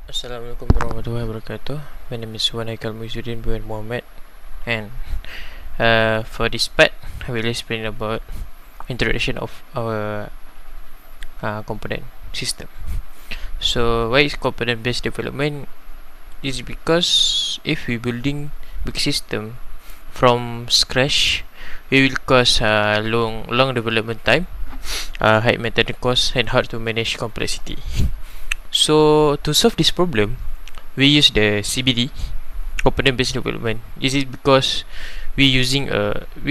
Assalamualaikum warahmatullahi wabarakatuh. My name is Haikal Muizzudin bin Muhammad, and for this part, I will explain about introduction of our component system. So, why is component-based development? Is because if we building big system from scratch, we will cause long development time, high maintenance cost, and hard to manage complexity. So to solve this problem, we use the CBD, component based development. This is because we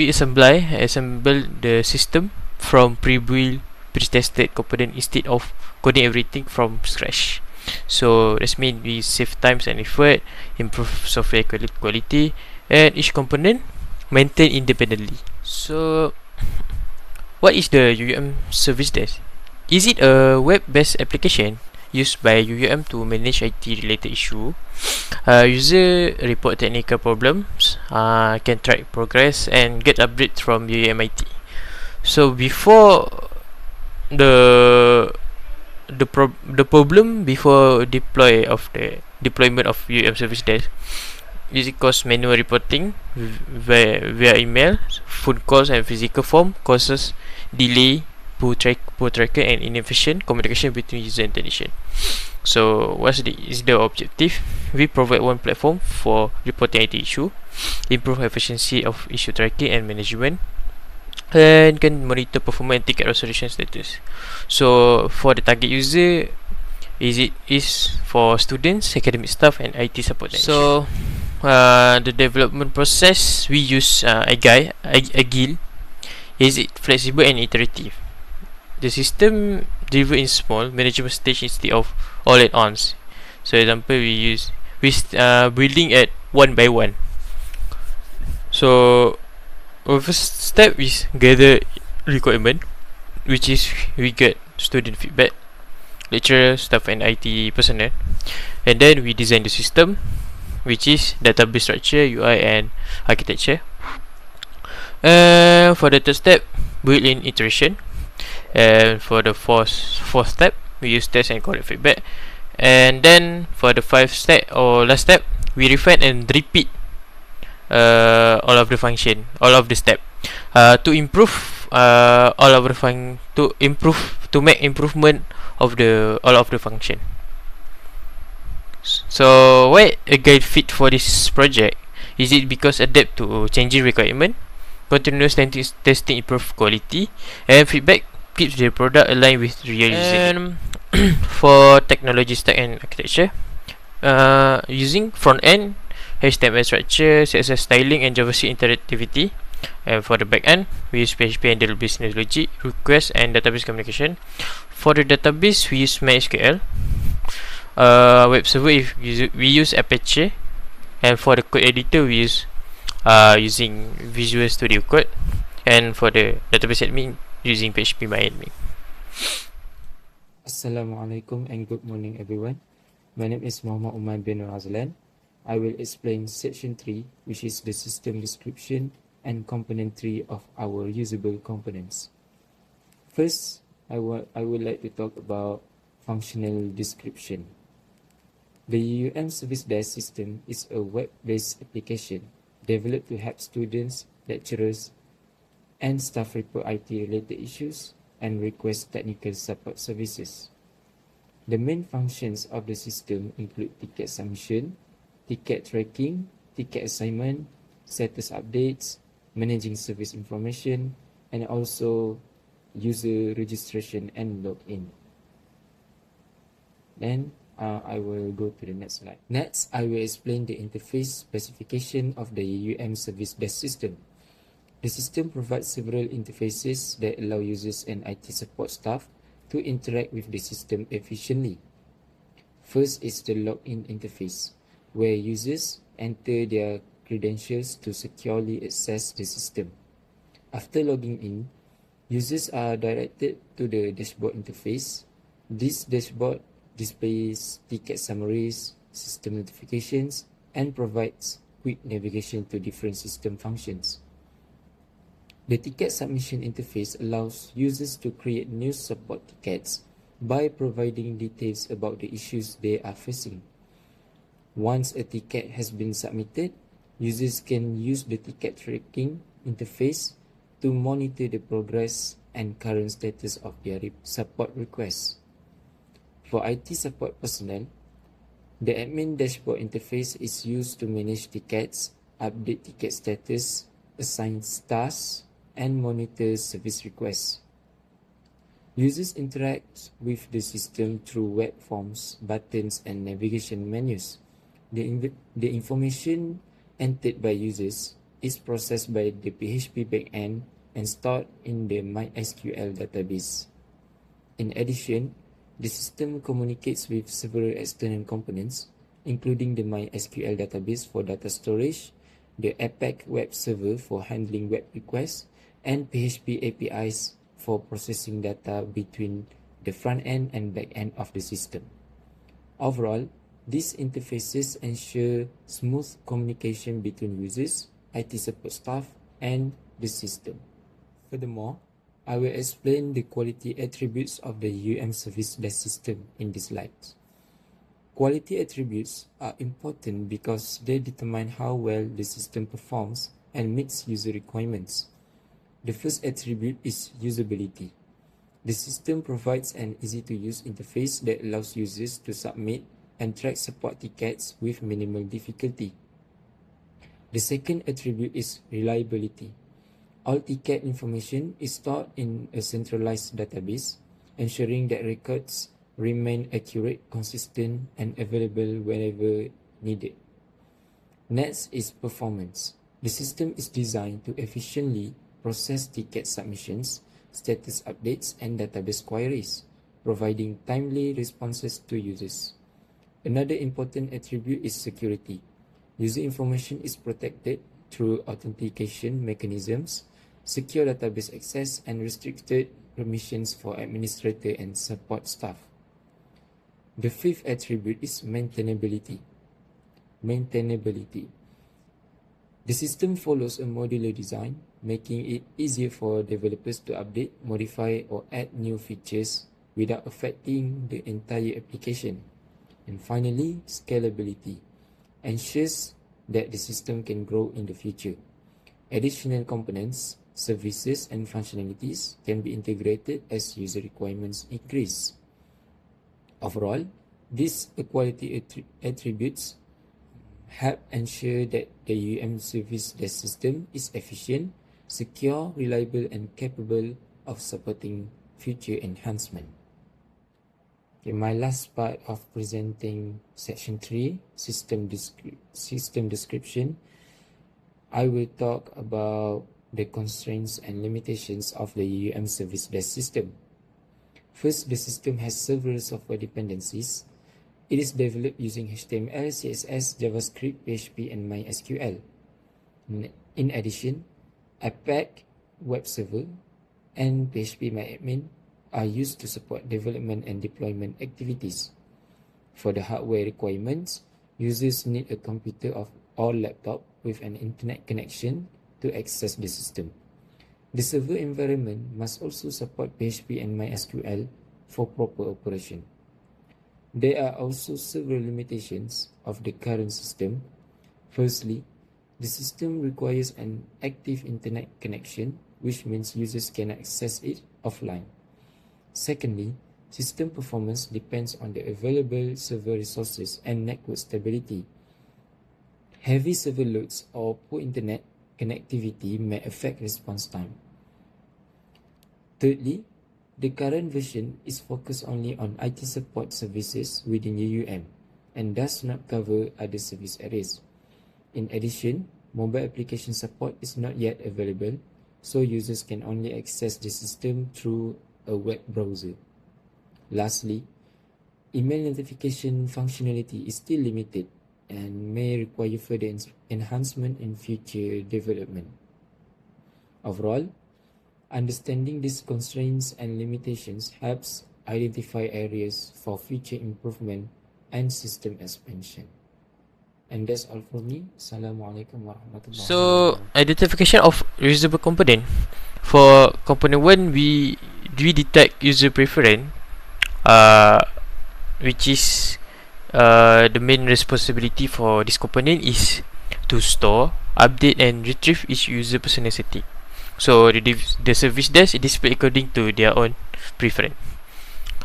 assemble the system from pre-built, pre-tested component instead of coding everything from scratch. So this means we save times and effort, improve software quality, and each component maintained independently. So what is the UUM service desk? Is it a web-based application used by UUM to manage IT-related issue? User report technical problems, can track progress and get updates from UUM IT. So before the the problem before deployment of UUM service desk is it cause manual reporting via email, phone calls, and physical form causes delay, poor tracker, and inefficient communication between user and technician. So is the objective? We provide one platform for reporting IT issue, improve efficiency of issue tracking and management, and can monitor performance and ticket resolution status. So for the target user, is for students, academic staff, and IT support. So the development process we use agile. Is it flexible and iterative? The system delivered in small manageable stage instead of all at once. So example, we building at one by one. So our first step is gather requirement, which is we get student feedback, lecturer, staff, and IT personnel, and then we design the system, which is database structure, UI, and architecture. For the third step, built-in iteration. And for the fourth step, we use test and collect feedback. And then for the fifth step or last step, we refine and repeat all of the step to improve to make improvement of the all of the function. So why a guide fit for this project? Is it because adapt to changing requirement, continuous testing improve quality, and feedback keeps the product aligned with real usage. And for technology stack and architecture, using front end, HTML structure, CSS styling, and JavaScript interactivity. And for the back end, we use PHP and handle business logic, request, and database communication. For the database, we use MySQL. Web server, we use Apache. And for the code editor, we use using Visual Studio Code. And for the database admin, using PHP MyAdmin. Assalamualaikum and good morning everyone. My name is Umair bin Norazlan. I will explain section 3, which is the system description and component 3 of our usable components. First, I would like to talk about functional description. The UUM Service Desk system is a web-based application developed to help students, lecturers, and staff report IT-related issues and request technical support services. The main functions of the system include ticket submission, ticket tracking, ticket assignment, status updates, managing service information, and also user registration and login. Then I will go to the next slide. Next, I will explain the interface specification of the UUM Service Desk system. The system provides several interfaces that allow users and IT support staff to interact with the system efficiently. First is the login interface, where users enter their credentials to securely access the system. After logging in, users are directed to the dashboard interface. This dashboard displays ticket summaries, system notifications, and provides quick navigation to different system functions. The ticket submission interface allows users to create new support tickets by providing details about the issues they are facing. Once a ticket has been submitted, users can use the ticket tracking interface to monitor the progress and current status of their support requests. For IT support personnel, the admin dashboard interface is used to manage tickets, update ticket status, assign tasks, and monitor service requests. Users interact with the system through web forms, buttons, and navigation menus. The information entered by users is processed by the PHP backend and stored in the MySQL database. In addition, the system communicates with several external components, including the MySQL database for data storage, the Apex web server for handling web requests, and PHP APIs for processing data between the front end and back end of the system. Overall, these interfaces ensure smooth communication between users, IT support staff, and the system. Furthermore, I will explain the quality attributes of the UM service desk system in this slide. Quality attributes are important because they determine how well the system performs and meets user requirements. The first attribute is usability. The system provides an easy-to-use interface that allows users to submit and track support tickets with minimal difficulty. The second attribute is reliability. All ticket information is stored in a centralized database, ensuring that records remain accurate, consistent, and available whenever needed. Next is performance. The system is designed to efficiently process ticket submissions, status updates, and database queries, providing timely responses to users. Another important attribute is security. User information is protected through authentication mechanisms, secure database access, and restricted permissions for administrator and support staff. The fifth attribute is maintainability. The system follows a modular design, making it easier for developers to update, modify, or add new features without affecting the entire application. And finally, scalability ensures that the system can grow in the future. Additional components, services, and functionalities can be integrated as user requirements increase. Overall, these quality attributes help ensure that the UM service desk system is efficient, secure, reliable, and capable of supporting future enhancement. Okay, my last part of presenting section 3, system description, I will talk about the constraints and limitations of the UM service desk system. First, the system has several software dependencies. It is developed using HTML, CSS, JavaScript, PHP, and MySQL. In addition, Apex web server and PHP MyAdmin are used to support development and deployment activities. For the hardware requirements, users need a computer or laptop with an internet connection to access the system. The server environment must also support PHP and MySQL for proper operation. There are also several limitations of the current system. Firstly, the system requires an active internet connection, which means users can access it offline. Secondly, system performance depends on the available server resources and network stability. Heavy server loads or poor internet connectivity may affect response time. Thirdly, the current version is focused only on IT support services within UM and does not cover other service areas. In addition, mobile application support is not yet available, so users can only access the system through a web browser. Lastly, email notification functionality is still limited and may require further enhancement in future development. Overall, understanding these constraints and limitations helps identify areas for future improvement and system expansion. And that's all from me. Assalamualaikum warahmatullahi So, wabarakatuh. identification of reusable component. For component 1, we detect user preference. uh, which is the main responsibility for this component is to store, update, and retrieve each user personal setting. So the service desk is displayed according to their own preference.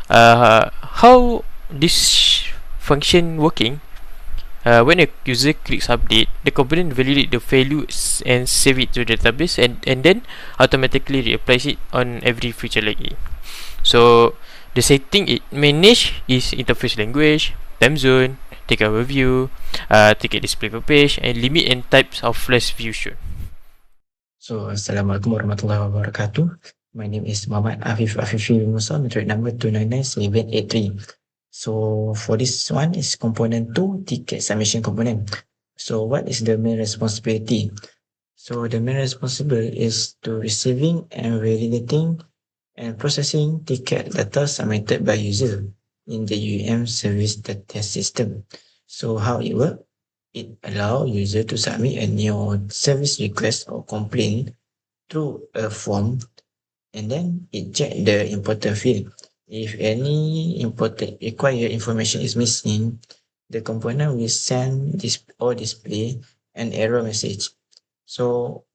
How this function working? When a user clicks update, the component validate the value and save it to the database, and then automatically reapplies it on every future login. So the setting it manage is interface language, time zone, ticket overview, ticket display per page, and limit and types of flash view shown. So, Assalamualaikum warahmatullahi wabarakatuh. My name is Muhammad Afif Afifi Musa, metric number 2997883. So, for this one is component 2, ticket submission component. So, what is the main responsibility? So, the main responsible is to receiving and validating and processing ticket data submitted by user in the UEM service data system. So, how it works? It allows user to submit a new service request or complaint through a form, and then it check the important field. If any important required information is missing, the component will send this or display an error message. So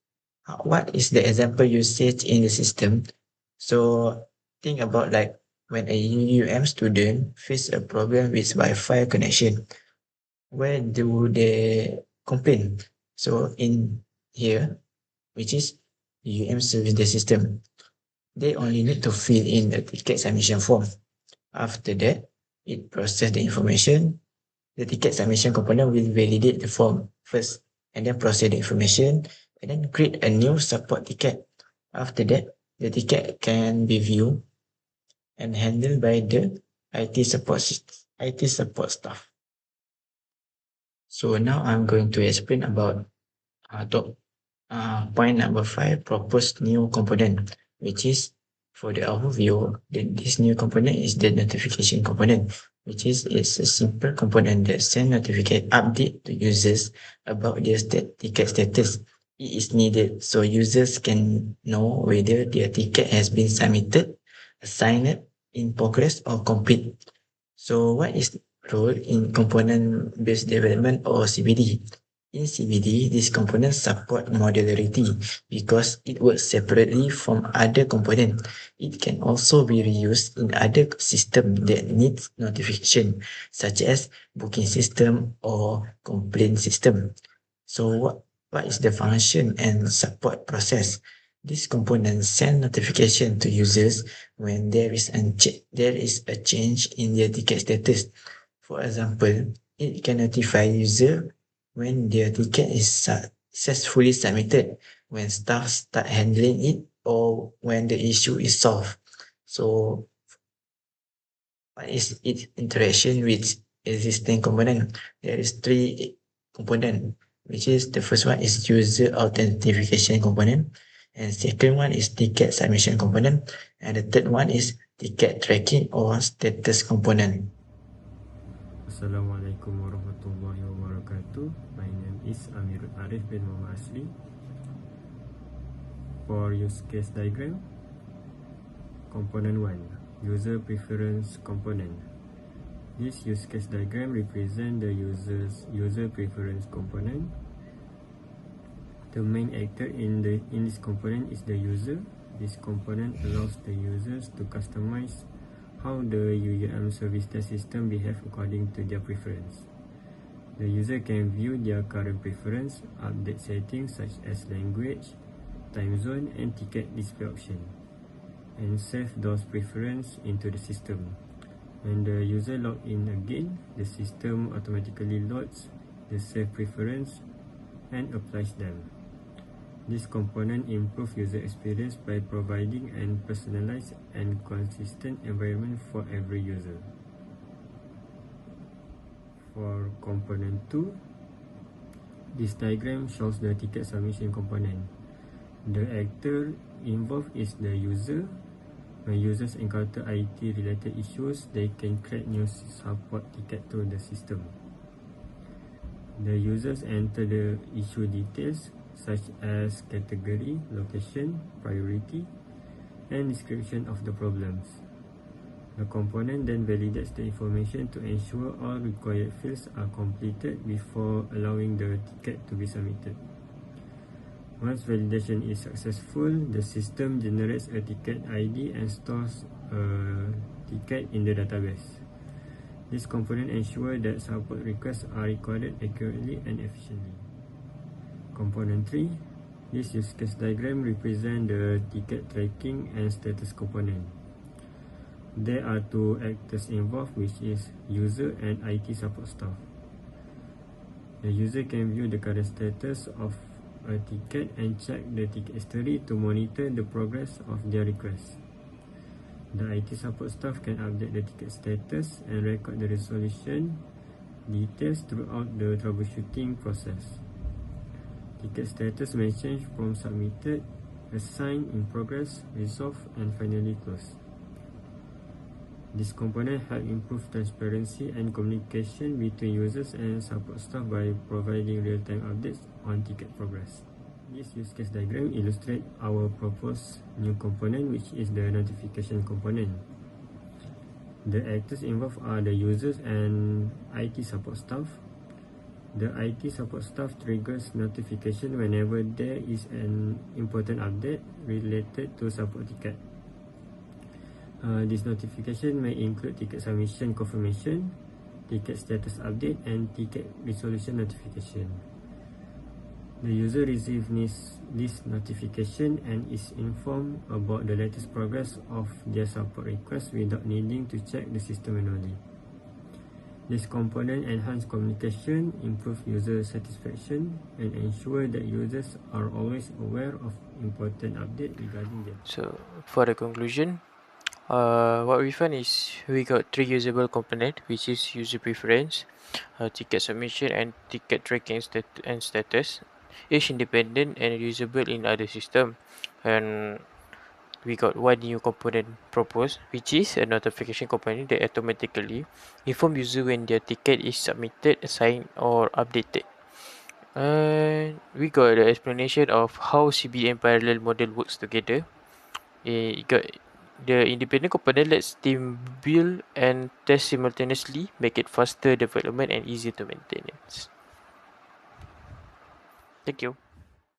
what is the example usage in the system? So think about like when a UUM student face a problem with Wi-Fi connection, where do they complain? So in here, which is UM service the system, they only need to fill in the ticket submission form. After that, it process the information. The ticket submission component will validate the form first, and then process the information, and then create a new support ticket. After that, the ticket can be viewed and handled by the IT support staff. So now I'm going to explain about point number 5, proposed new component, which is for the overview, this new component is the notification component, which is it's a simple component that send notification update to users about their ticket status. It is needed so users can know whether their ticket has been submitted, assigned, in progress, or complete. So what is the role in component-based development or CBD? In CBD, this component support modularity because it works separately from other components. It can also be reused in other systems that needs notification, such as booking system or complaint system. So what is the function and support process? This component send notification to users when there is a change in their ticket status. For example, it can notify user when their ticket is successfully submitted, when staff start handling it, or when the issue is solved. So what is its interaction with existing component? There is 3 component, which is the first one is user authentication component, and second one is ticket submission component, and the third one is ticket tracking or status component. Assalamualaikum warahmatullahi wabarakatuh. My name is Amirul Arif bin Asri. For use case diagram, component 1, user preference component. This use case diagram represents the user preference component. The main actor in this component is the user. This component allows the users to customize how the UUM service desk system behave according to their preference. The user can view their current preference, update settings such as language, time zone, and ticket display option, and save those preferences into the system. When the user log in again, the system automatically loads the saved preference and applies them. This component improves user experience by providing a personalized and consistent environment for every user. For component 2, this diagram shows the ticket submission component. The actor involved is the user. When users encounter IT-related issues, they can create new support ticket to the system. The users enter the issue details such as category, location, priority, and description of the problems. The component then validates the information to ensure all required fields are completed before allowing the ticket to be submitted. Once validation is successful, the system generates a ticket ID and stores a ticket in the database. This component ensures that support requests are recorded accurately and efficiently. Component 3. This use case diagram represents the ticket tracking and status component. There are two actors involved, which is user and IT support staff. The user can view the current status of a ticket and check the ticket history to monitor the progress of their request. The IT support staff can update the ticket status and record the resolution details throughout the troubleshooting process. Ticket status may change from submitted, assigned, in progress, resolved, and finally closed. This component helps improve transparency and communication between users and support staff by providing real-time updates on ticket progress. This use case diagram illustrates our proposed new component, which is the notification component. The actors involved are the users and IT support staff. The IT support staff triggers notification whenever there is an important update related to support ticket. This notification may include ticket submission confirmation, ticket status update, and ticket resolution notification. The user receives this notification and is informed about the latest progress of their support request without needing to check the system manually. This component enhances communication, improves user satisfaction, and ensures that users are always aware of important updates regarding them. So for the conclusion, what we find is we got three usable components, which is user preference, ticket submission, and ticket tracking and status, each independent and usable in other system. And we got one new component proposed, which is a notification component that automatically inform user when their ticket is submitted, assigned, or updated. And we got the explanation of how CBN parallel model works together. It got the independent component lets team build and test simultaneously, make it faster development and easier to maintenance. Thank you.